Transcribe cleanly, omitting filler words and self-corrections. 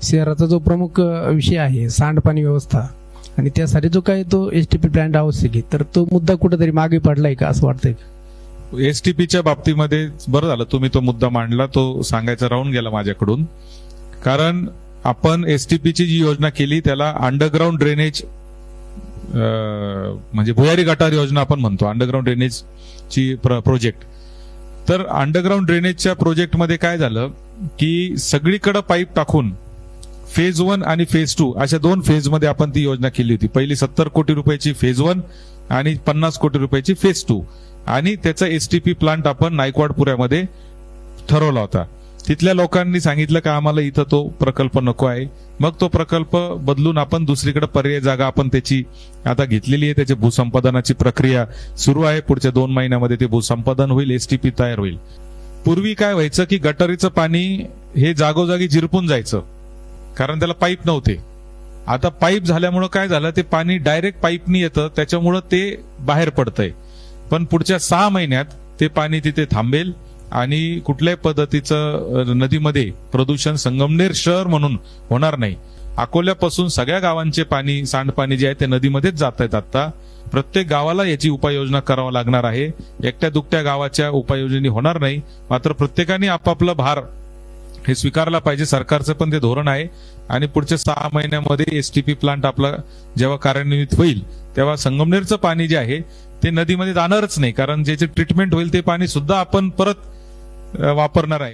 शहराचा जो प्रमुख विषय आहे सांडपाणी व्यवस्था आणि त्यासाठी जो काही तो एसटीपी प्लांट आवश्यक आहे, तर तो मुद्दा कुठेतरी मागे पडलाय का असं वाटतंय का? एसटीपीच्या बाबतीमध्ये बरं झालं तुम्ही तो मुद्दा मांडला, तो सांगायचा राहून गेला माझ्याकडून. कारण आपण एसटीपीची जी योजना केली त्याला अंडरग्राऊंड ड्रेनेज म्हणजे भुयारी गटार योजना आपण म्हणतो, अंडरग्राऊंड ड्रेनेजची प्रोजेक्ट. तर अंडरग्राऊंड ड्रेनेजच्या प्रोजेक्टमध्ये काय झालं की सगळीकडे पाईप टाकून फेज 1 आणि फेज 2 अशा 2 फेजमध्ये आपण ती योजना केली होती. पहिली 70 कोटी रुपयाची फेज 1 आणि 50 कोटी रुपयाची फेज 2, आणि त्याचा एसटीपी प्लांट आपण नायकवाडपुऱ्यामध्ये ठरवला होता. तिथल्या लोकांनी सांगितलं का आम्हाला इथं तो प्रकल्प नको आहे. मग तो प्रकल्प बदलून आपण दुसरीकडे पर्याय जागा आपण त्याची आता घेतलेली आहे. त्याच्या भूसंपादनाची प्रक्रिया सुरू आहे. पुढच्या 2 महिन्यामध्ये ते भूसंपादन होईल, एसटीपी तयार होईल. पूर्वी काय व्हायचं की गटारीचं पाणी हे जागोजागी झिरपून जायचं कारण त्याला पाईप नव्हते. आता पाईप झाल्यामुळं काय झालं, ते पाणी डायरेक्ट पाईपनी येतं, त्याच्यामुळं ते बाहेर पडतंय. पण पुढच्या 6 महिन्यात ते पाणी तिथे थांबेल आणि कुठल्याही पद्धतीचं नदीमध्ये प्रदूषण संगमनेर शहर म्हणून होणार नाही. अकोल्यापासून सगळ्या गावांचे पाणी, सांडपाणी जे आहे ते नदीमध्येच जात आहेत. आता प्रत्येक गावाला याची उपाययोजना करावं लागणार आहे. एकट्या दुकट्या गावाच्या उपाययोजने होणार नाही. मात्र प्रत्येकाने आपापलं भार हे स्वीकारला पाहिजे. सरकारचं पण ते धोरण आहे आणि पुढच्या 6 महिन्यामध्ये एसटीपी प्लांट आपला जेव्हा कार्यान्वित होईल तेव्हा संगमनेरचं पाणी जे आहे ते नदीमध्ये जाणारच नाही, कारण ज्याचे ट्रीटमेंट होईल ते पाणी सुद्धा आपण परत वापरणार आहे.